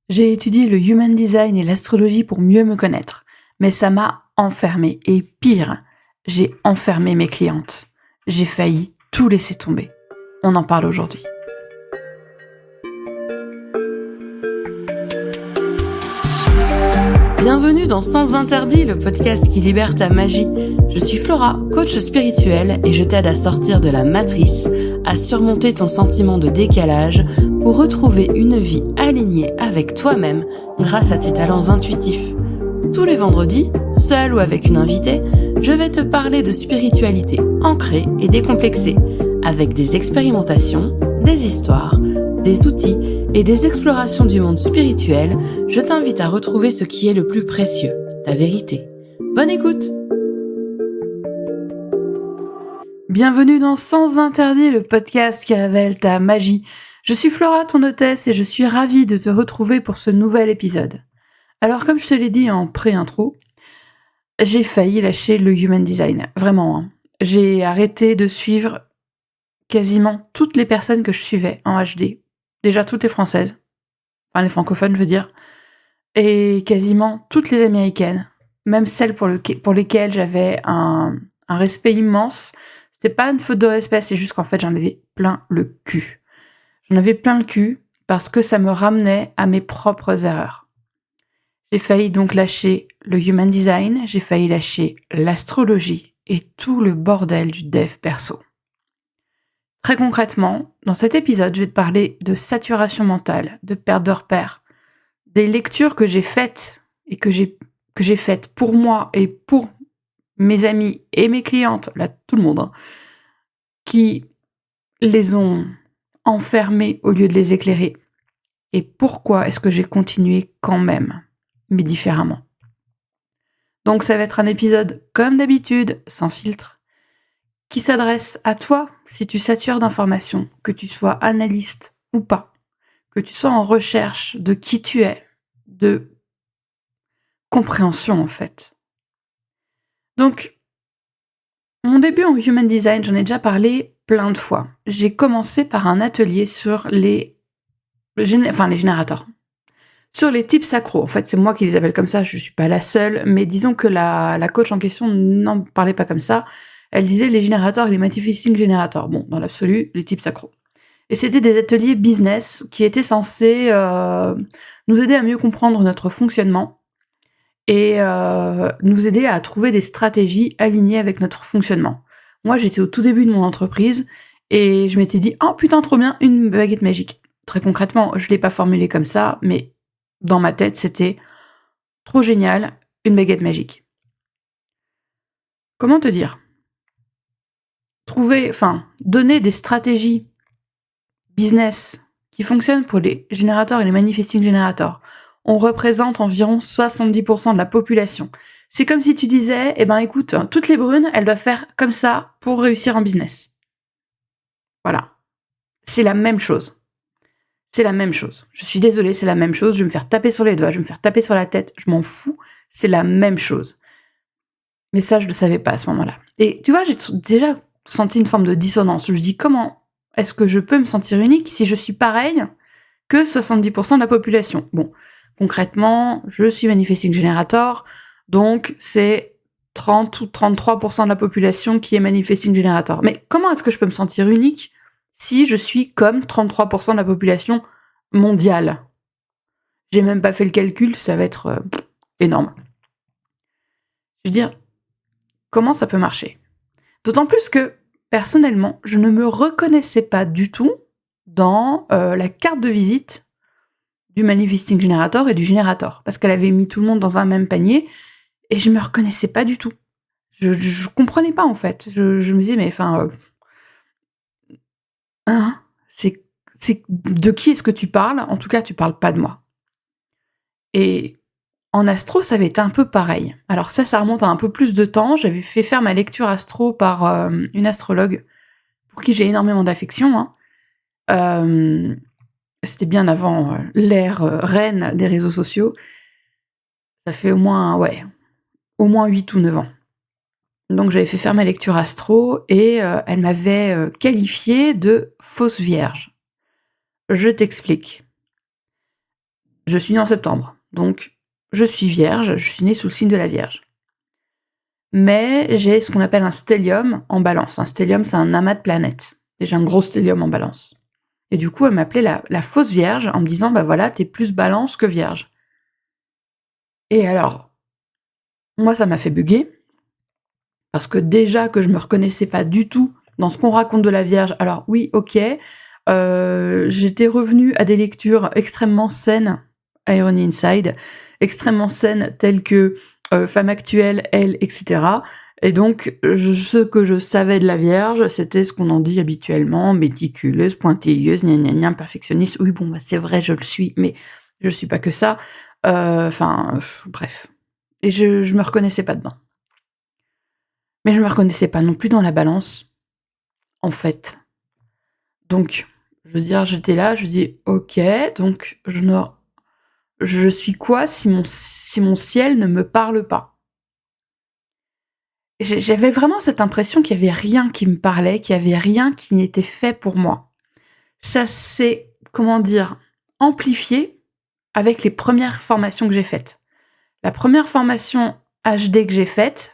J'ai étudié le human design et l'astrologie pour mieux me connaître, mais ça m'a enfermée. Et pire, j'ai enfermé mes clientes. J'ai failli tout laisser tomber. On en parle aujourd'hui. Bienvenue dans Sans Interdit, le podcast qui libère ta magie. Je suis Flora, coach spirituel, et je t'aide à sortir de la matrice, à surmonter ton sentiment de décalage pour retrouver une vie alignée avec toi-même grâce à tes talents intuitifs. Tous les vendredis, seul ou avec une invitée, je vais te parler de spiritualité ancrée et décomplexée, avec des expérimentations, des histoires, des outils et des explorations du monde spirituel. Je t'invite à retrouver ce qui est le plus précieux, ta vérité. Bonne écoute! Bienvenue dans Sans Interdit, le podcast qui révèle ta magie. Je suis Flora, ton hôtesse, et je suis ravie de te retrouver pour ce nouvel épisode. Alors, comme je te l'ai dit en pré-intro, j'ai failli lâcher le human design. Vraiment, hein. J'ai arrêté de suivre quasiment toutes les personnes que je suivais en HD. Déjà toutes les françaises, enfin les francophones je veux dire, et quasiment toutes les américaines, même celles pour lesquelles j'avais un respect immense. C'était pas une faute de respect, c'est juste qu'en fait j'en avais plein le cul. J'en avais plein le cul parce que ça me ramenait à mes propres erreurs. J'ai failli donc lâcher le human design, j'ai failli lâcher l'astrologie et tout le bordel du dev perso. Très concrètement, dans cet épisode, je vais te parler de saturation mentale, de perte de repères, des lectures que j'ai faites et que j'ai faites pour moi et pour mes amis et mes clientes, là tout le monde, qui les ont enfermées au lieu de les éclairer. Et pourquoi est-ce que j'ai continué quand même, mais différemment. Donc ça va être un épisode comme d'habitude, sans filtre, qui s'adresse à toi si tu satures d'informations, que tu sois analyste ou pas, que tu sois en recherche de qui tu es, de compréhension en fait. Donc, mon début en Human Design, j'en ai déjà parlé plein de fois. J'ai commencé par un atelier sur les générateurs. Sur les types sacros, en fait c'est moi qui les appelle comme ça, je suis pas la seule, mais disons que la coach en question n'en parlait pas comme ça. Elle disait les générateurs et les manifesting générateurs. Bon, dans l'absolu, les types sacros. Et c'était des ateliers business qui étaient censés nous aider à mieux comprendre notre fonctionnement et nous aider à trouver des stratégies alignées avec notre fonctionnement. Moi, j'étais au tout début de mon entreprise et je m'étais dit « Oh putain, trop bien, une baguette magique ». Très concrètement, je l'ai pas formulé comme ça, mais dans ma tête, c'était « Trop génial, une baguette magique ». Comment te dire ? Donner des stratégies business qui fonctionnent pour les générateurs et les manifesting générateurs. On représente environ 70% de la population. C'est comme si tu disais, écoute, toutes les brunes, elles doivent faire comme ça pour réussir en business. Voilà. C'est la même chose. C'est la même chose. Je suis désolée, c'est la même chose. Je vais me faire taper sur les doigts, je vais me faire taper sur la tête, je m'en fous. C'est la même chose. Mais ça, je ne le savais pas à ce moment-là. Et tu vois, j'ai déjà senti une forme de dissonance. Je me dis, comment est-ce que je peux me sentir unique si je suis pareil que 70% de la population ? Bon, concrètement, je suis manifesting generator, donc c'est 30 ou 33% de la population qui est manifesting generator. Mais comment est-ce que je peux me sentir unique si je suis comme 33% de la population mondiale ? J'ai même pas fait le calcul, ça va être énorme. Je veux dire, comment ça peut marcher ? D'autant plus que, personnellement, je ne me reconnaissais pas du tout dans la carte de visite du manifesting generator et du générateur, parce qu'elle avait mis tout le monde dans un même panier, et je me reconnaissais pas du tout. Je comprenais pas, en fait. Je me disais, mais c'est de qui est-ce que tu parles ? En tout cas, tu parles pas de moi. Et en astro, ça avait été un peu pareil. Alors ça remonte à un peu plus de temps. J'avais fait faire ma lecture astro par une astrologue pour qui j'ai énormément d'affection. C'était bien avant l'ère reine des réseaux sociaux. Ça fait au moins 8 ou 9 ans. Donc j'avais fait faire ma lecture astro et elle m'avait qualifiée de fausse vierge. Je t'explique. je suis née en septembre, donc je suis vierge, je suis née sous le signe de la Vierge. Mais j'ai ce qu'on appelle un stellium en balance. Un stellium, c'est un amas de planètes. Et j'ai un gros stellium en balance. Et du coup, elle m'appelait la fausse vierge en me disant, bah voilà, t'es plus balance que vierge. Et alors, moi, ça m'a fait bugger, parce que déjà que je me reconnaissais pas du tout dans ce qu'on raconte de la Vierge. Alors oui, ok, j'étais revenue à des lectures extrêmement saines, Irony Inside, extrêmement saines telles que Femme actuelle, Elle, etc. Et donc, ce que je savais de la Vierge, c'était ce qu'on en dit habituellement, méticuleuse, pointilleuse, gna gna gna, perfectionniste. Oui, bon, bah, c'est vrai, je le suis, mais je suis pas que ça. Bref. Et je me reconnaissais pas dedans. Mais je me reconnaissais pas non plus dans la balance, en fait. Donc, je veux dire, j'étais là, je dis, ok, donc je suis quoi si mon ciel ne me parle pas? J'avais vraiment cette impression qu'il y avait rien qui me parlait, qu'il y avait rien qui n'était fait pour moi. Ça s'est, comment dire, amplifié avec les premières formations que j'ai faites. La première formation HD que j'ai faite,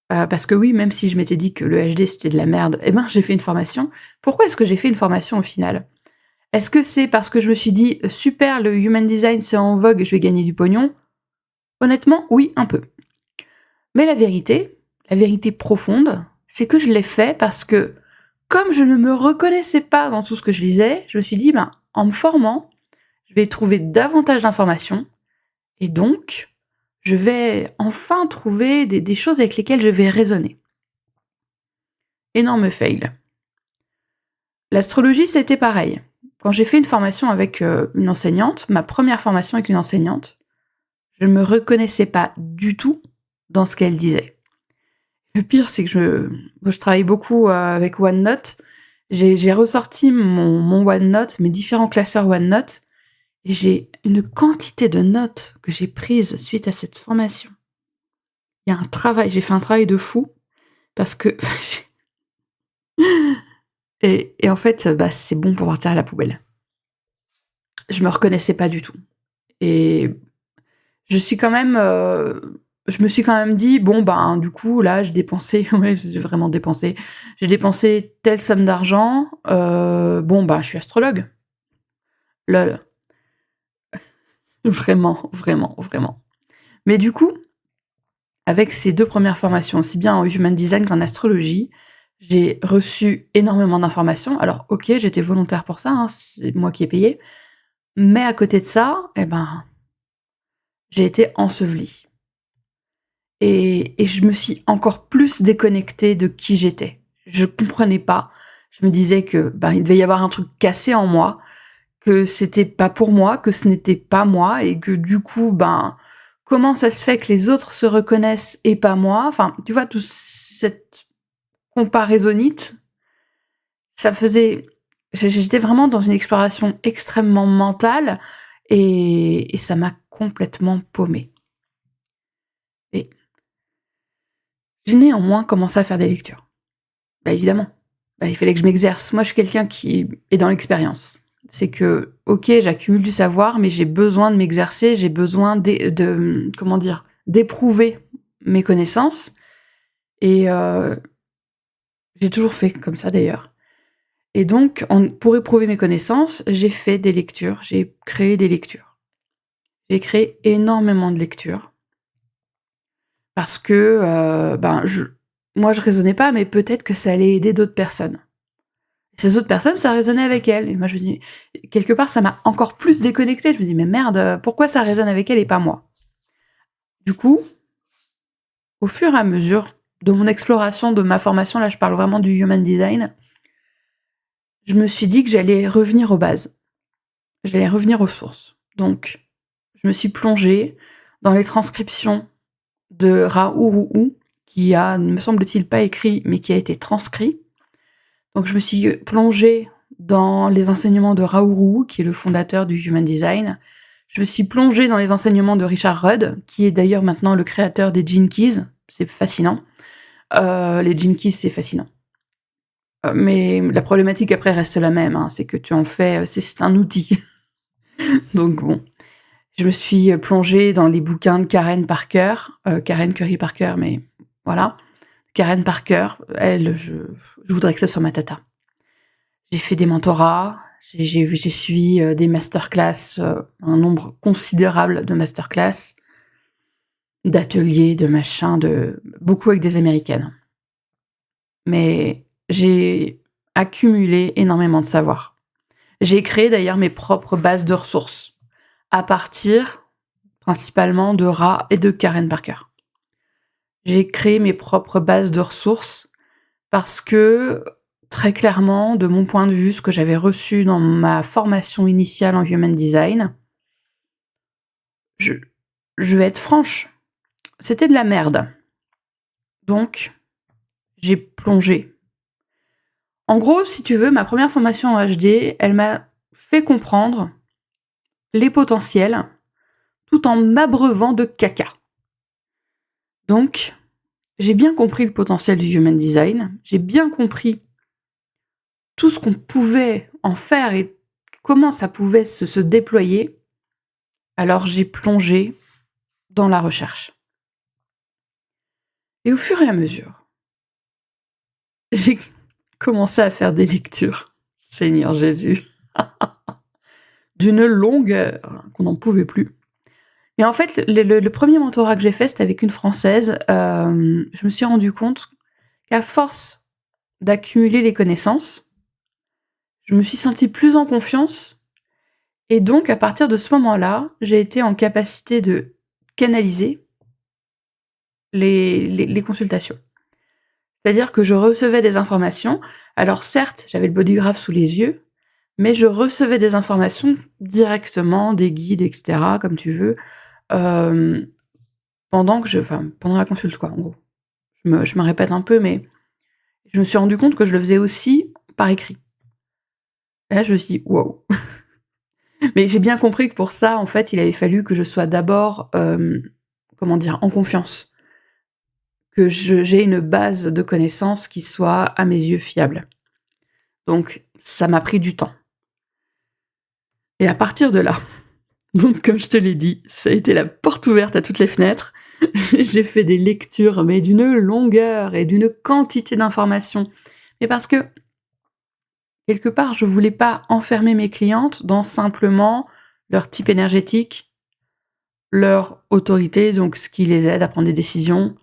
parce que oui, même si je m'étais dit que le HD c'était de la merde, eh ben j'ai fait une formation. Pourquoi est-ce que j'ai fait une formation au final? Est-ce que c'est parce que je me suis dit super, le human design c'est en vogue, je vais gagner du pognon? Honnêtement, oui, un peu. Mais la vérité profonde, c'est que je l'ai fait parce que comme je ne me reconnaissais pas dans tout ce que je lisais, je me suis dit ben en me formant, je vais trouver davantage d'informations et donc je vais enfin trouver des choses avec lesquelles je vais raisonner. Énorme fail. L'astrologie, c'était pareil. Quand j'ai fait une formation avec une enseignante, ma première formation avec une enseignante, je ne me reconnaissais pas du tout dans ce qu'elle disait. Le pire, c'est que je travaille beaucoup avec OneNote. J'ai ressorti mon OneNote, mes différents classeurs OneNote, et j'ai une quantité de notes que j'ai prises suite à cette formation. Il y a un travail, j'ai fait un travail de fou, parce que... et en fait, bah, c'est bon pour partir à la poubelle. Je me reconnaissais pas du tout. Et je suis quand même... je me suis quand même dit, bon, ben, du coup, là, j'ai dépensé... ouais, j'ai vraiment dépensé. J'ai dépensé telle somme d'argent. Bon, ben, je suis astrologue. Lol. Vraiment, vraiment, vraiment. Mais du coup, avec ces 2 premières formations, aussi bien en human design qu'en astrologie, j'ai reçu énormément d'informations. Alors, ok, j'étais volontaire pour ça, hein, c'est moi qui ai payé. Mais à côté de ça, eh ben, j'ai été ensevelie. Et je me suis encore plus déconnectée de qui j'étais. Je comprenais pas. Je me disais que ben, il devait y avoir un truc cassé en moi, que c'était pas pour moi, que ce n'était pas moi, et que du coup, ben, comment ça se fait que les autres se reconnaissent et pas moi? Enfin, tu vois, toute cette comparaisonnite, ça faisait... J'étais vraiment dans une exploration extrêmement mentale, et ça m'a complètement paumée. Et j'ai néanmoins commencé à faire des lectures. Bah évidemment. Bah, il fallait que je m'exerce. Moi, je suis quelqu'un qui est dans l'expérience. C'est que, ok, j'accumule du savoir, mais j'ai besoin de m'exercer, j'ai besoin comment dire, d'éprouver mes connaissances. Et j'ai toujours fait comme ça d'ailleurs. Et donc, pour éprouver mes connaissances, j'ai fait des lectures, j'ai créé des lectures. J'ai créé énormément de lectures. Parce que, moi, je raisonnais pas, mais peut-être que ça allait aider d'autres personnes. Ces autres personnes, ça résonnait avec elles. Et moi, je me dis, quelque part, ça m'a encore plus déconnectée. Je me dis, mais merde, pourquoi ça résonne avec elle et pas moi? Du coup, au fur et à mesure de mon exploration, de ma formation, là, je parle vraiment du human design, je me suis dit que j'allais revenir aux bases. J'allais revenir aux sources. Donc, je me suis plongée dans les transcriptions de Ra-Uru-Hu, qui a, ne me semble-t-il, pas écrit, mais qui a été transcrit. Donc, je me suis plongée dans les enseignements de Ra-Uru-Hu, qui est le fondateur du Human Design. Je me suis plongée dans les enseignements de Richard Rudd, qui est d'ailleurs maintenant le créateur des Gene Keys. C'est fascinant. Les Gene Keys, c'est fascinant. Mais la problématique après reste la même, hein, c'est que tu en fais... c'est un outil. Donc bon, je me suis plongée dans les bouquins de Karen Parker, Karen Curry Parker, mais voilà. Karen Parker, elle, je voudrais que ce soit ma tata. J'ai fait des mentorats, j'ai suivi des masterclass, un nombre considérable de masterclass, d'ateliers, de machins, beaucoup avec des Américaines. Mais j'ai accumulé énormément de savoir. J'ai créé d'ailleurs mes propres bases de ressources, à partir principalement de Ra et de Karen Parker. J'ai créé mes propres bases de ressources parce que, très clairement, de mon point de vue, ce que j'avais reçu dans ma formation initiale en Human Design, je vais être franche, c'était de la merde. Donc, j'ai plongé. En gros, si tu veux, ma première formation en HD, elle m'a fait comprendre les potentiels tout en m'abreuvant de caca. Donc, j'ai bien compris le potentiel du Human Design, j'ai bien compris tout ce qu'on pouvait en faire et comment ça pouvait se déployer. Alors j'ai plongé dans la recherche. Et au fur et à mesure, j'ai commencé à faire des lectures, Seigneur Jésus, d'une longueur qu'on n'en pouvait plus. Et en fait, le premier mentorat que j'ai fait, c'était avec une Française. Je me suis rendu compte qu'à force d'accumuler les connaissances, je me suis sentie plus en confiance. Et donc, à partir de ce moment-là, j'ai été en capacité de canaliser les consultations. C'est-à-dire que je recevais des informations. Alors certes, j'avais le bodygraph sous les yeux, mais je recevais des informations directement, des guides, etc., comme tu veux, pendant la consulte, quoi, en gros. Je me répète un peu, mais je me suis rendu compte que je le faisais aussi par écrit. Et là, je me suis dit, wow. Mais j'ai bien compris que pour ça, en fait, il avait fallu que je sois d'abord, en confiance. Que j'ai une base de connaissances qui soit, à mes yeux, fiable. Donc, ça m'a pris du temps. Et à partir de là, donc comme je te l'ai dit, ça a été la porte ouverte à toutes les fenêtres. J'ai fait des lectures, mais d'une longueur et d'une quantité d'informations. Mais parce que, quelque part, je voulais pas enfermer mes clientes dans simplement leur type énergétique, leur autorité, donc ce qui les aide à prendre des décisions,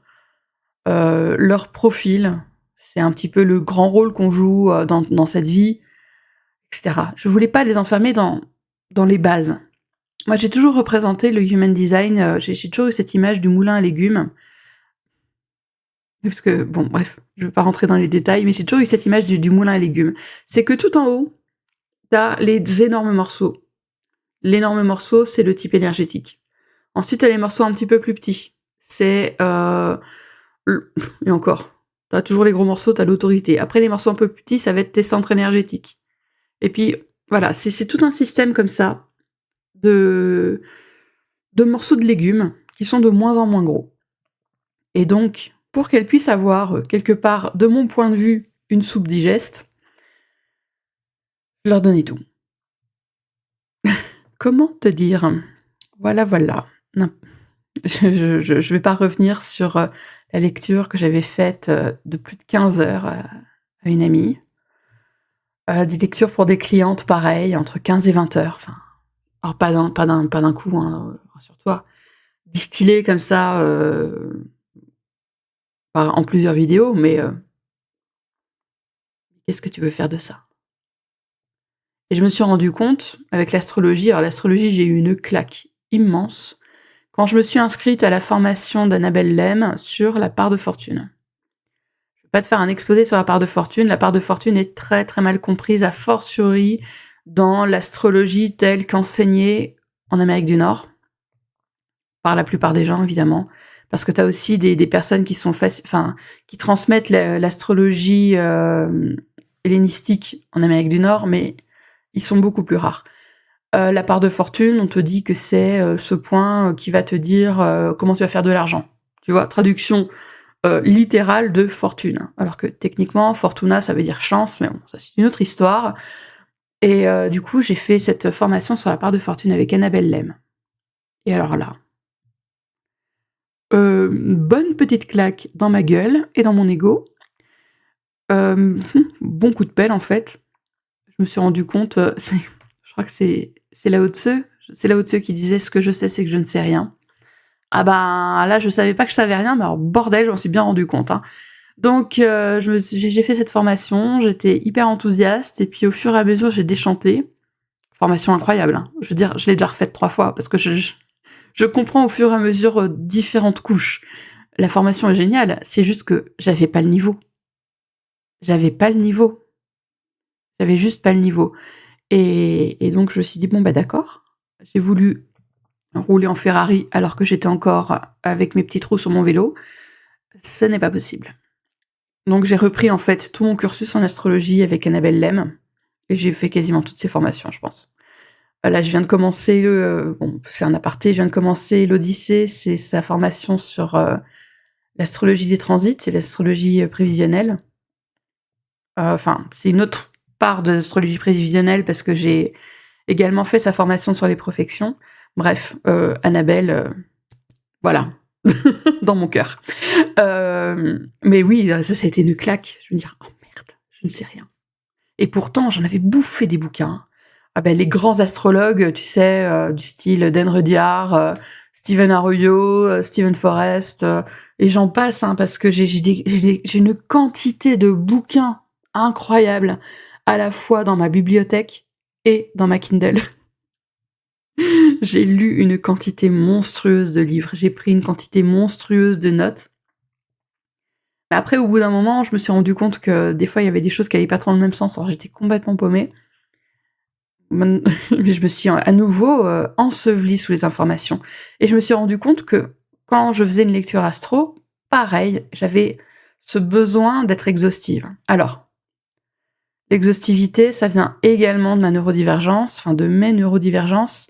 leur profil, c'est un petit peu le grand rôle qu'on joue dans cette vie, etc. Je voulais pas les enfermer dans les bases. Moi, j'ai toujours représenté le Human Design, j'ai toujours eu cette image du moulin à légumes. Parce que, bon, bref, je ne vais pas rentrer dans les détails, mais j'ai toujours eu cette image du moulin à légumes. C'est que tout en haut, t'as les énormes morceaux. L'énorme morceau, c'est le type énergétique. Ensuite, t'as les morceaux un petit peu plus petits. C'est... et encore, t'as toujours les gros morceaux, t'as l'autorité. Après, les morceaux un peu plus petits, ça va être tes centres énergétiques. Et puis, voilà, c'est tout un système comme ça de morceaux de légumes qui sont de moins en moins gros. Et donc, pour qu'elle puisse avoir, quelque part, de mon point de vue, une soupe digeste, je leur donnais tout. Comment te dire? Voilà. Non. Je vais pas revenir sur la lecture que j'avais faite de plus de 15 heures à une amie. Des lectures pour des clientes, pareil, entre 15 et 20 heures. Enfin, alors pas d'un coup, hein, rassure-toi. Distillé comme ça, en plusieurs vidéos, mais qu'est-ce que tu veux faire de ça? Et je me suis rendu compte, avec l'astrologie, alors l'astrologie, j'ai eu une claque immense quand je me suis inscrite à la formation d'Annabelle Lem sur la part de fortune. Je ne vais pas te faire un exposé sur la part de fortune. La part de fortune est très très mal comprise, a fortiori dans l'astrologie telle qu'enseignée en Amérique du Nord, par la plupart des gens évidemment, parce que tu as aussi des personnes qui sont qui transmettent l'astrologie hellénistique en Amérique du Nord, mais ils sont beaucoup plus rares. La part de fortune, on te dit que c'est ce point qui va te dire comment tu vas faire de l'argent. Tu vois, traduction littérale de fortune. Alors que techniquement, fortuna, ça veut dire chance, mais bon, ça c'est une autre histoire. Et du coup, j'ai fait cette formation sur la part de fortune avec Annabelle Lem. Et alors là, bonne petite claque dans ma gueule et dans mon ego. Bon coup de pelle, en fait. Je me suis rendu compte, je crois que c'est Lao Tzu. C'est Lao Tzu qui disait: «Ce que je sais, c'est que je ne sais rien». Ah ben, là, je savais pas que je savais rien, mais alors bordel, j'en suis bien rendu compte, hein. Donc j'ai fait cette formation, j'étais hyper enthousiaste et puis au fur et à mesure, j'ai déchanté. Formation incroyable, hein. Je veux dire, je l'ai déjà refaite 3 fois parce que je comprends au fur et à mesure, différentes couches. La formation est géniale, c'est juste que j'avais pas le niveau. J'avais pas le niveau. J'avais juste pas le niveau et donc je me suis dit: «Bon, bah, d'accord». J'ai voulu rouler en Ferrari alors que j'étais encore avec mes petits trous sur mon vélo. Ce n'est pas possible. Donc j'ai repris, en fait, tout mon cursus en astrologie avec Annabelle Lem et j'ai fait quasiment toutes ses formations, je pense. Là, je viens de commencer bon, c'est un aparté, je viens de commencer l'Odyssée, c'est sa formation sur, l'astrologie des transits, c'est l'astrologie, prévisionnelle. Enfin, c'est une autre part de l'astrologie prévisionnelle parce que j'ai également fait sa formation sur les profections. Bref, Annabelle, voilà, dans mon cœur. Mais oui, ça a été une claque. Je veux dire: «Oh merde, je ne sais rien». Et pourtant, j'en avais bouffé des bouquins. Ah ben, les grands astrologues, tu sais, du style Dan Rudyard, Stephen Arroyo, Stephen Forrest, et j'en passe, hein, parce que j'ai une quantité de bouquins incroyables, à la fois dans ma bibliothèque et dans ma Kindle. J'ai lu une quantité monstrueuse de livres, j'ai pris une quantité monstrueuse de notes. Mais après, au bout d'un moment, je me suis rendu compte que des fois, il y avait des choses qui allaient pas trop dans le même sens, alors j'étais complètement paumée. Mais je me suis à nouveau, ensevelie sous les informations et je me suis rendu compte que quand je faisais une lecture astro, pareil, j'avais ce besoin d'être exhaustive. Alors, l'exhaustivité, ça vient également de ma neurodivergence, enfin de mes neurodivergences.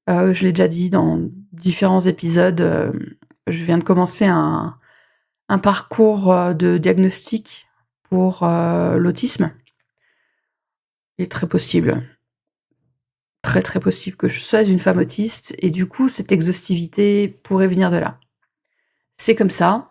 Je l'ai déjà dit dans différents épisodes, je viens de commencer un parcours, de diagnostic pour, l'autisme. Il est très possible, très, très possible que je sois une femme autiste et du coup, cette exhaustivité pourrait venir de là. C'est comme ça,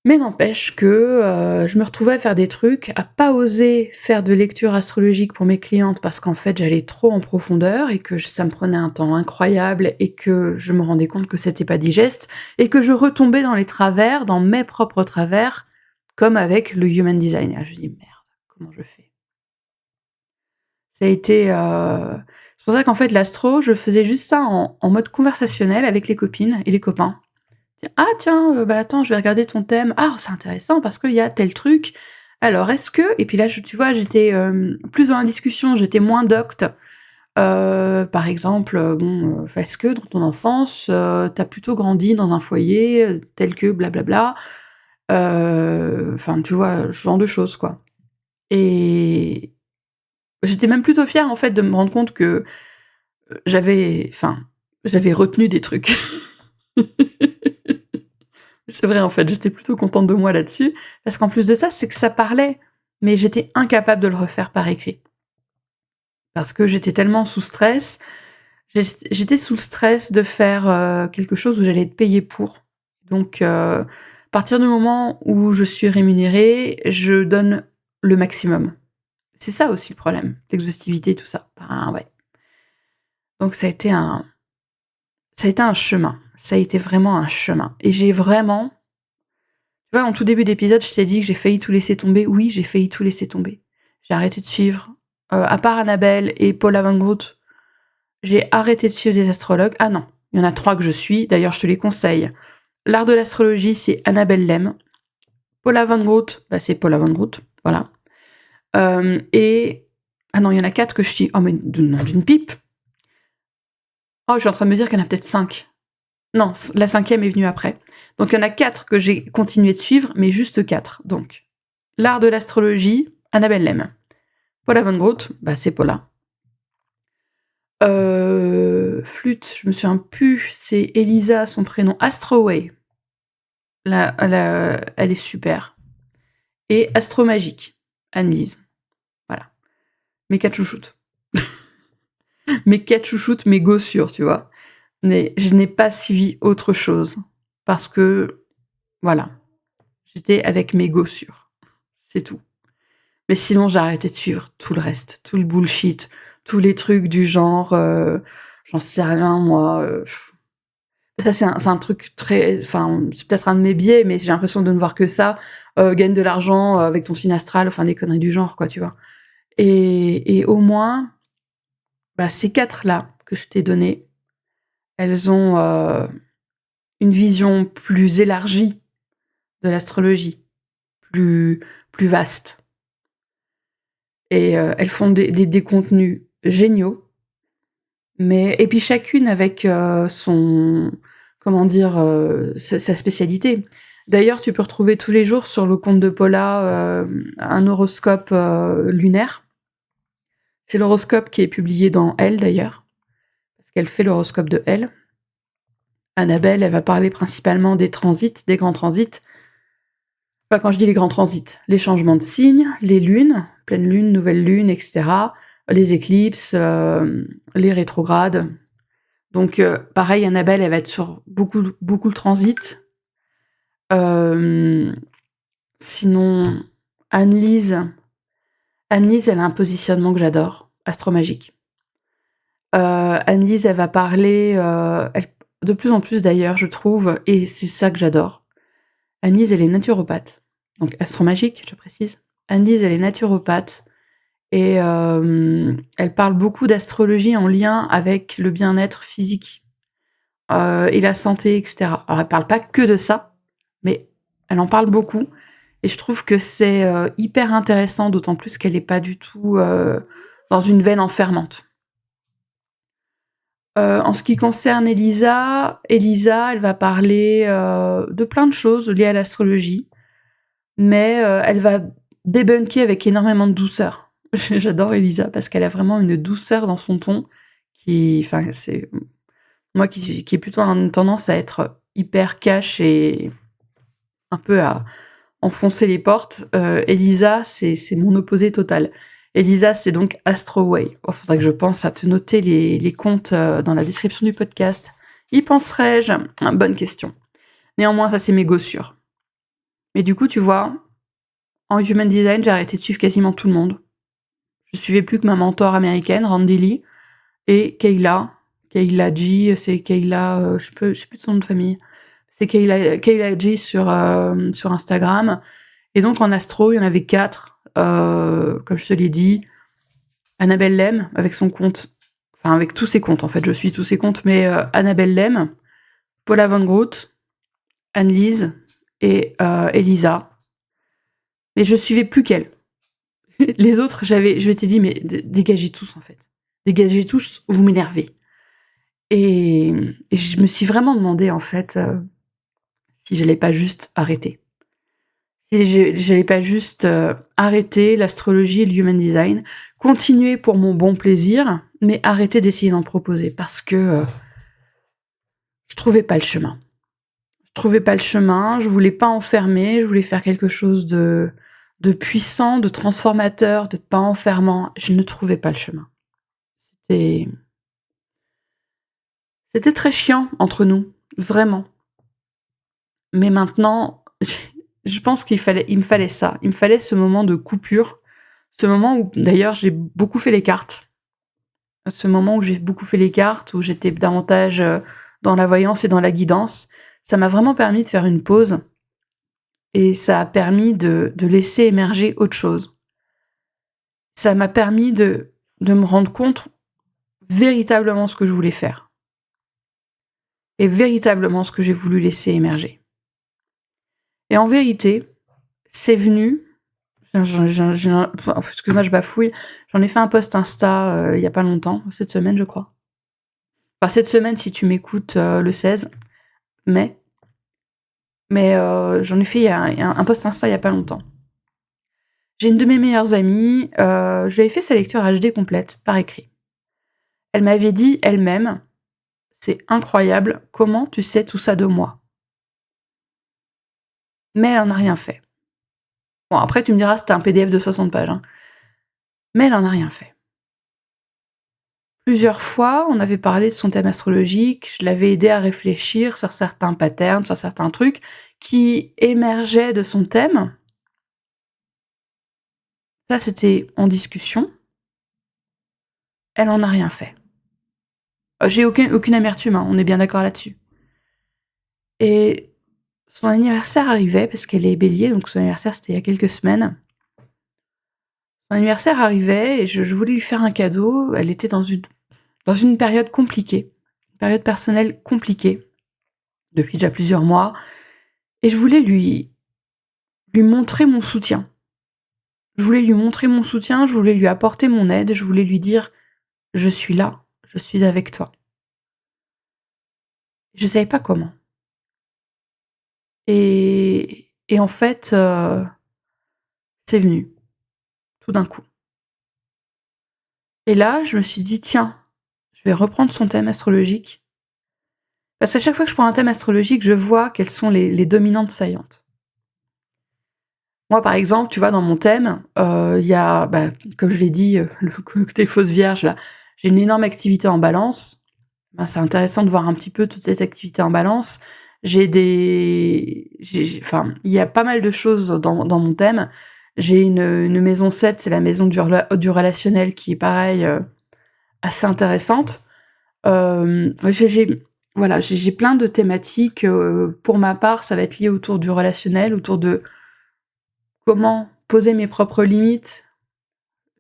mais n'empêche que, je me retrouvais à faire des trucs, à pas oser faire de lecture astrologique pour mes clientes parce qu'en fait, j'allais trop en profondeur et que ça me prenait un temps incroyable et que je me rendais compte que c'était pas digeste et que je retombais dans les travers, dans mes propres travers, comme avec le human design. Ah, je me dis: «Merde, comment je fais?» Ça a été, c'est pour ça qu'en fait l'astro, je faisais juste ça en mode conversationnel avec les copines et les copains. «Ah tiens, bah, attends, je vais regarder ton thème. Ah, c'est intéressant parce qu'il y a tel truc. Alors est-ce que» et puis là, tu vois, j'étais, plus dans la discussion, j'étais moins docte. Par exemple, bon, «Est-ce que dans ton enfance, tu plutôt grandi dans un foyer, tel que blablabla?» Enfin, tu vois, ce genre de choses, quoi. Et j'étais même plutôt fière, en fait, de me rendre compte que, j'avais retenu des trucs. C'est vrai, en fait, j'étais plutôt contente de moi là-dessus, parce qu'en plus de ça, c'est que ça parlait, mais j'étais incapable de le refaire par écrit. Parce que j'étais tellement sous stress, j'étais sous le stress de faire, quelque chose où j'allais être payée pour. Donc, à partir du moment où je suis rémunérée, je donne le maximum. C'est ça aussi le problème, l'exhaustivité, tout ça. Ben, ouais. Donc ça a été un chemin. Ça a été vraiment un chemin et j'ai vraiment tu vois, en tout début d'épisode, je t'ai dit que j'ai failli tout laisser tomber. Oui, j'ai failli tout laisser tomber. J'ai arrêté de suivre, à part Annabelle et Paula Van Groote, j'ai arrêté de suivre des astrologues. Ah non, il y en a 3 que je suis, d'ailleurs je te les conseille. L'art de l'astrologie, c'est Annabelle Lem. Paula Van Groote, bah, c'est Paula Van Groote, voilà. Et ah non, il y en a 4 que je suis. Oh mais d'une pipe! Oh, je suis en train de me dire qu'il y en a peut-être 5. Non, la 5e est venue après. Donc il y en a 4 que j'ai continué de suivre, mais juste 4. Donc, l'art de l'astrologie, Annabelle Lem. Paula Van Groote, bah, c'est Paula. Flûte, je me souviens plus, c'est Elisa, son prénom. Astroway. Elle est super. Et Astromagique, Anne-Lise. Voilà. mes 4 chouchoutes. Mes 4 chouchoutes, mes gossures, tu vois? Mais je n'ai pas suivi autre chose parce que, voilà, j'étais avec mes gossures. C'est tout. Mais sinon, j'ai arrêté de suivre tout le reste, tout le bullshit, tous les trucs du genre, j'en sais rien moi, ça c'est un truc très enfin, c'est peut-être un de mes biais, mais j'ai l'impression de ne voir que ça, gagne de l'argent, avec ton signe astral, enfin des conneries du genre quoi, tu vois? Et au moins, bah, ces 4 là que je t'ai données, elles ont, une vision plus élargie de l'astrologie, plus plus vaste et elles font des contenus géniaux. Mais et puis chacune avec, son comment dire? Sa spécialité. D'ailleurs, tu peux retrouver tous les jours sur le compte de Paula, un horoscope, lunaire. C'est l'horoscope qui est publié dans Elle, d'ailleurs, parce qu'elle fait l'horoscope de Elle. Annabelle, elle va parler principalement des transits, des grands transits. Enfin, quand je dis les grands transits, les changements de signes, les lunes, pleine lune, nouvelle lune et cetera, les éclipses, les rétrogrades. Donc, pareil, Annabelle, elle va être sur beaucoup le transit. Sinon, Annelise Annelise, elle a un positionnement que j'adore, astromagique. Annelise, elle va parler, elle de plus en plus d'ailleurs, je trouve, et c'est ça que j'adore. Annelise, elle est naturopathe, donc astromagique, je précise. Annelise, elle est naturopathe et elle parle beaucoup d'astrologie en lien avec le bien-être physique. Et la santé, et cetera. Alors elle parle pas que de ça, mais elle en parle beaucoup et je trouve que c'est, hyper intéressant, d'autant plus qu'elle est pas du tout, dans une veine enfermante. En ce qui concerne Elisa, elle va parler, de plein de choses liées à l'astrologie, mais, elle va débunker avec énormément de douceur. J'adore Elisa parce qu'elle a vraiment une douceur dans son ton qui enfin, c'est moi qui ai plutôt une tendance à être hyper cash et un peu à enfoncer les portes, Elisa, c'est mon opposé total. Elisa, c'est donc Astroway. Oh, faudrait que je pense à te noter les comptes, dans la description du podcast. Y penserais-je? Bonne question. Néanmoins, ça, c'est mes gossures. Mais du coup, tu vois, en human design, j'ai arrêté de suivre quasiment tout le monde. Je suivais plus que ma mentor américaine, Randy Lee, et Kayla. Kayla G, c'est Kayla, je sais plus de son nom de famille. C'est Kayla G sur Instagram. Et donc en astro, il y en avait 4, comme je te l'ai dit. Annabelle Lem, avec son compte, enfin avec tous ses comptes en fait, je suis tous ses comptes, mais Annabelle Lem, Paula Van Groot, Annelise et Elisa. Mais je suivais plus qu'elle. Les autres, je m'étais dit, mais dégagez tous en fait. Dégagez tous, vous m'énervez. Et je me suis vraiment demandé en fait si j'allais pas juste arrêter. Si j'allais pas juste arrêter l'astrologie et le human design, continuer pour mon bon plaisir, mais arrêter d'essayer d'en proposer parce que je trouvais pas le chemin. Je trouvais pas le chemin, je voulais pas enfermer, je voulais faire quelque chose de puissant, de transformateur, de pas enfermant. Je ne trouvais pas le chemin. Et c'était très chiant entre nous, vraiment. Mais maintenant, je pense il me fallait ça. Il me fallait ce moment de coupure, ce moment où d'ailleurs j'ai beaucoup fait les cartes. Ce moment où j'ai beaucoup fait les cartes, où j'étais davantage, dans la voyance et dans la guidance, ça m'a vraiment permis de faire une pause et ça a permis de laisser émerger autre chose. Ça m'a permis de me rendre compte véritablement ce que je voulais faire et véritablement ce que j'ai voulu laisser émerger. Et en vérité, c'est venu excuse-moi, je bafouille. J'en ai fait un post Insta, il y a pas longtemps, cette semaine, je crois. Enfin, cette semaine, si tu m'écoutes, le 16 mai. Mais j'en ai fait un post Insta il y a pas longtemps. J'ai une de mes meilleures amies, je lui avais fait sa lecture HD complète, par écrit. Elle m'avait dit elle-même: «C'est incroyable, comment tu sais tout ça de moi?» Mais elle en a rien fait. Bon, après tu me diras, c'était un PDF de 60 pages, hein. Mais elle en a rien fait. Plusieurs fois, on avait parlé de son thème astrologique, je l'avais aidé à réfléchir sur certains patterns, sur certains trucs qui émergeaient de son thème. Ça, c'était en discussion. Elle en a rien fait. J'ai aucune amertume, hein, on est bien d'accord là-dessus. Et son anniversaire arrivait, parce qu'elle est bélier, donc son anniversaire c'était il y a quelques semaines. Son anniversaire arrivait et je voulais lui faire un cadeau. Elle était dans une période compliquée, une période personnelle compliquée, depuis déjà plusieurs mois. Et je voulais lui montrer mon soutien. Je voulais lui montrer mon soutien, je voulais lui apporter mon aide, je voulais lui dire « Je suis là, je suis avec toi ». Je savais pas comment. Et en fait, c'est venu, tout d'un coup. Et là, je me suis dit, tiens, je vais reprendre son thème astrologique. Parce qu'à chaque fois que je prends un thème astrologique, je vois quelles sont les dominantes saillantes. Moi, par exemple, tu vois, dans mon thème, il y a, comme je l'ai dit, le côté fausse vierge, là, j'ai une énorme activité en balance. C'est intéressant de voir un petit peu toute cette activité en balance. Il y a pas mal de choses dans mon thème. J'ai une maison 7, c'est la maison du relationnel, qui est pareil, assez intéressante. J'ai plein de thématiques. Pour ma part, ça va être lié autour du relationnel, autour de comment poser mes propres limites.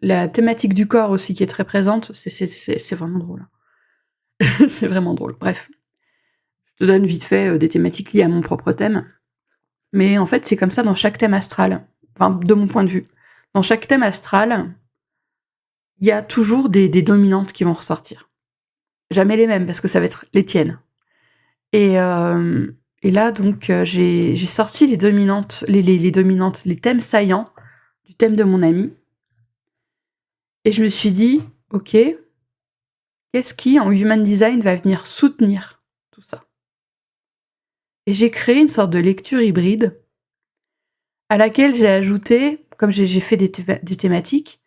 La thématique du corps aussi qui est très présente, c'est vraiment drôle. C'est vraiment drôle. Bref, je te donne vite fait des thématiques liées à mon propre thème. Mais en fait, c'est comme ça dans chaque thème astral. Enfin, de mon point de vue. Dans chaque thème astral, il y a toujours des dominantes qui vont ressortir. Jamais les mêmes, parce que ça va être les tiennes. Et là, donc, j'ai sorti les dominantes, les thèmes saillants du thème de mon ami. Et je me suis dit, ok, qu'est-ce qui, en Human Design, va venir soutenir tout ça? Et j'ai créé une sorte de lecture hybride à laquelle j'ai ajouté, comme j'ai fait des thématiques,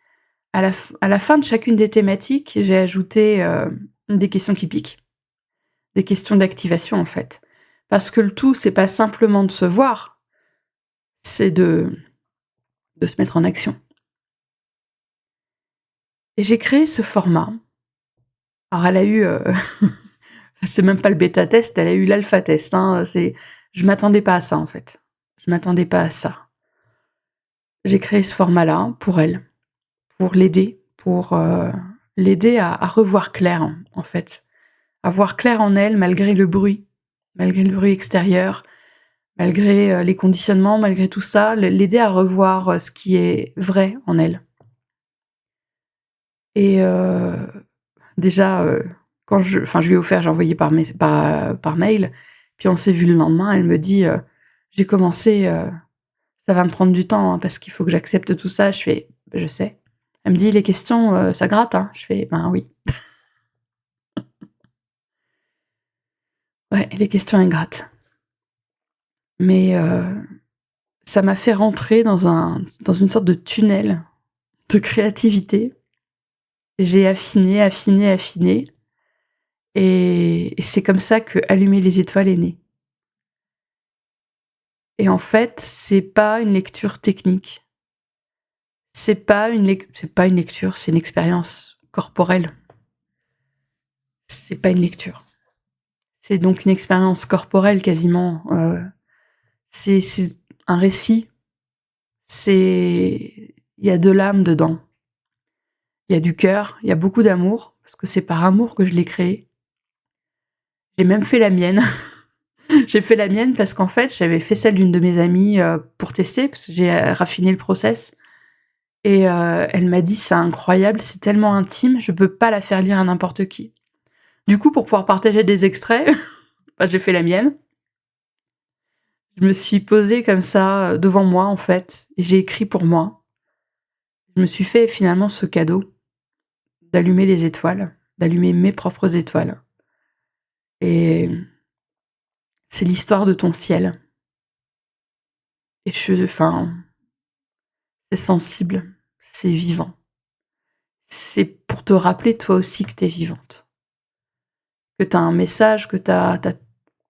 à la fin de chacune des thématiques, j'ai ajouté des questions qui piquent. Des questions d'activation, en fait. Parce que le tout, c'est pas simplement de se voir, c'est de se mettre en action. Et j'ai créé ce format. Alors, elle a eu... c'est même pas le bêta-test, elle a eu l'alpha-test. Hein, je m'attendais pas à ça, en fait. Je m'attendais pas à ça. J'ai créé ce format-là pour elle, pour l'aider, l'aider à revoir clair, en fait. À voir clair en elle, malgré le bruit extérieur, malgré les conditionnements, malgré tout ça, l'aider à revoir ce qui est vrai en elle. Et déjà, quand je lui ai offert, j'ai envoyé par mail, puis on s'est vu le lendemain, elle me dit j'ai commencé, ça va me prendre du temps, hein, parce qu'il faut que j'accepte tout ça. Je fais je sais. Elle me dit les questions, ça gratte, hein. Je fais ben oui. Ouais, les questions elles grattent. Mais ça m'a fait rentrer dans une sorte de tunnel de créativité. J'ai affiné, et c'est comme ça que Allumer les étoiles est né. Et en fait, c'est pas une lecture technique. C'est pas une lecture, c'est une expérience corporelle. C'est pas une lecture. C'est donc une expérience corporelle quasiment. C'est un récit. Il y a de l'âme dedans. Il y a du cœur, il y a beaucoup d'amour, parce que c'est par amour que je l'ai créé. J'ai même fait la mienne. J'ai fait la mienne parce qu'en fait, j'avais fait celle d'une de mes amies pour tester, parce que j'ai raffiné le process. Et elle m'a dit, c'est incroyable, c'est tellement intime, je peux pas la faire lire à n'importe qui. Du coup, pour pouvoir partager des extraits, j'ai fait la mienne. Je me suis posée comme ça devant moi, en fait, et j'ai écrit pour moi. Je me suis fait finalement ce cadeau d'allumer les étoiles, d'allumer mes propres étoiles. Et c'est l'histoire de ton ciel. Et c'est sensible, c'est vivant. C'est pour te rappeler toi aussi que t'es vivante. Que t'as un message, que t'as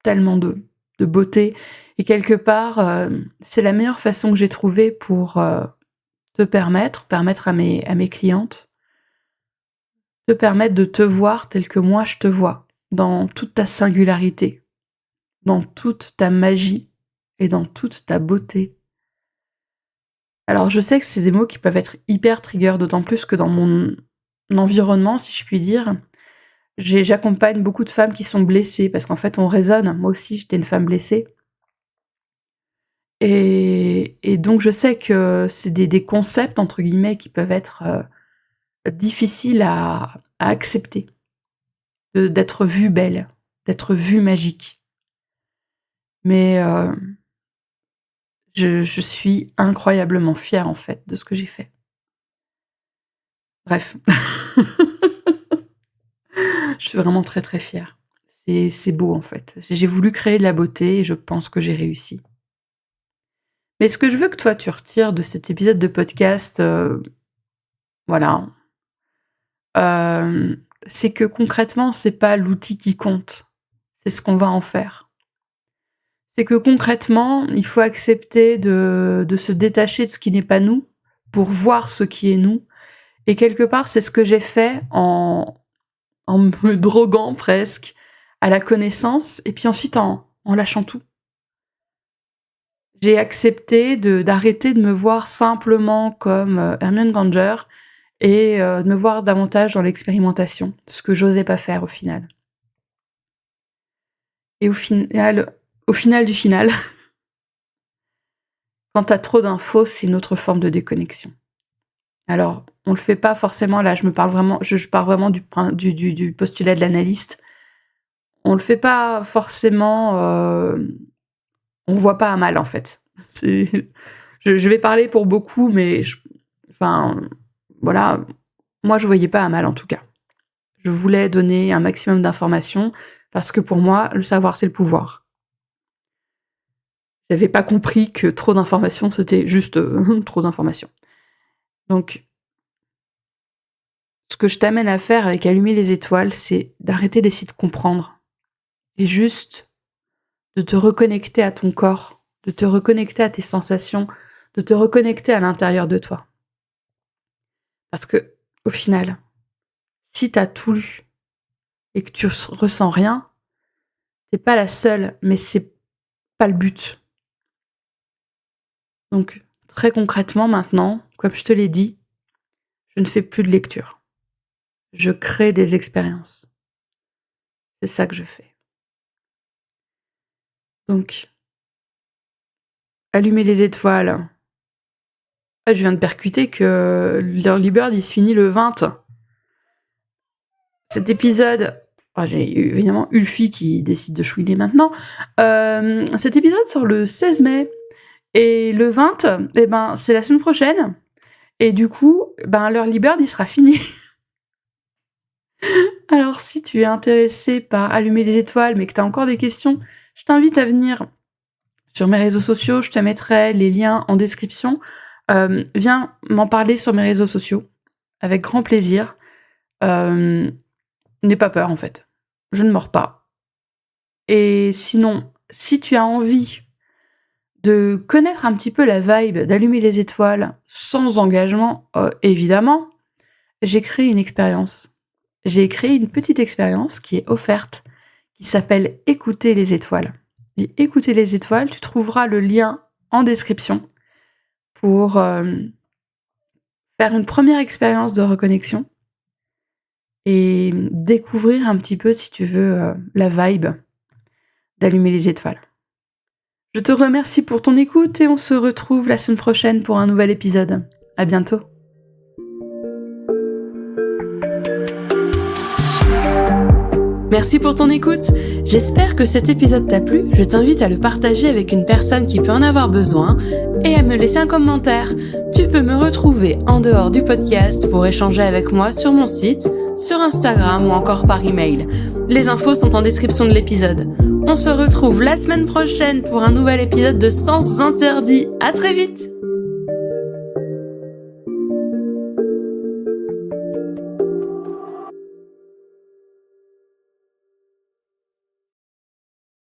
tellement de beauté. Et quelque part, c'est la meilleure façon que j'ai trouvée pour te permettre à mes clientes, te permettre de te voir tel que moi je te vois, dans toute ta singularité, dans toute ta magie et dans toute ta beauté. Alors je sais que c'est des mots qui peuvent être hyper trigger, d'autant plus que dans mon environnement, si je puis dire, j'accompagne beaucoup de femmes qui sont blessées, parce qu'en fait on résonne. Moi aussi j'étais une femme blessée. Et donc je sais que c'est des concepts, entre guillemets, qui peuvent être difficiles à accepter. D'être vue belle, d'être vue magique. Mais je suis incroyablement fière, en fait, de ce que j'ai fait. Bref. Je suis vraiment très très fière. C'est beau, en fait. J'ai voulu créer de la beauté et je pense que j'ai réussi. Mais ce que je veux que toi tu retires de cet épisode de podcast, voilà, c'est que concrètement, c'est pas l'outil qui compte, c'est ce qu'on va en faire. C'est que concrètement, il faut accepter de se détacher de ce qui n'est pas nous pour voir ce qui est nous. Et quelque part, c'est ce que j'ai fait en me droguant presque à la connaissance et puis ensuite en lâchant tout. J'ai accepté d'arrêter de me voir simplement comme Hermione Granger et de me voir davantage dans l'expérimentation, ce que j'osais pas faire au final. Et au final du final, quand t'as trop d'infos, c'est une autre forme de déconnexion. Alors, on le fait pas forcément, là je pars vraiment du postulat de l'analyste. On le fait pas forcément... on voit pas à mal, en fait. Je vais parler pour beaucoup, mais voilà, moi je voyais pas à mal en tout cas. Je voulais donner un maximum d'informations parce que pour moi, le savoir c'est le pouvoir. J'avais pas compris que trop d'informations c'était juste trop d'informations. Donc, ce que je t'amène à faire avec Allumer les étoiles, c'est d'arrêter d'essayer de comprendre et juste de te reconnecter à ton corps, de te reconnecter à tes sensations, de te reconnecter à l'intérieur de toi. Parce que, au final, si t'as tout lu et que tu ressens rien, t'es pas la seule, mais c'est pas le but. Donc, très concrètement maintenant, comme je te l'ai dit, je ne fais plus de lecture. Je crée des expériences. C'est ça que je fais. Donc, Allumer les étoiles. Je viens de percuter que l'Early Bird, il se finit le 20. Cet épisode... j'ai évidemment Ulfi qui décide de chouiner maintenant. Cet épisode sort le 16 mai. Et le 20, c'est la semaine prochaine. Et du coup, l'Early Bird, il sera fini. Alors, si tu es intéressé par Allumer les étoiles, mais que tu as encore des questions, je t'invite à venir sur mes réseaux sociaux. Je te mettrai les liens en description. Viens m'en parler sur mes réseaux sociaux. Avec grand plaisir. N'aie pas peur, en fait. Je ne mords pas. Et sinon, si tu as envie de connaître un petit peu la vibe d'Allumer les étoiles sans engagement, évidemment, j'ai créé une expérience. J'ai créé une petite expérience qui est offerte, qui s'appelle Écouter les étoiles. Et Écouter les étoiles, tu trouveras le lien en description pour faire une première expérience de reconnexion et découvrir un petit peu, si tu veux, la vibe d'Allumer les étoiles. Je te remercie pour ton écoute et on se retrouve la semaine prochaine pour un nouvel épisode. À bientôt. Merci pour ton écoute. J'espère que cet épisode t'a plu. Je t'invite à le partager avec une personne qui peut en avoir besoin et à me laisser un commentaire. Tu peux me retrouver en dehors du podcast pour échanger avec moi sur mon site, sur Instagram ou encore par email. Les infos sont en description de l'épisode. On se retrouve la semaine prochaine pour un nouvel épisode de Sens Interdits. À très vite!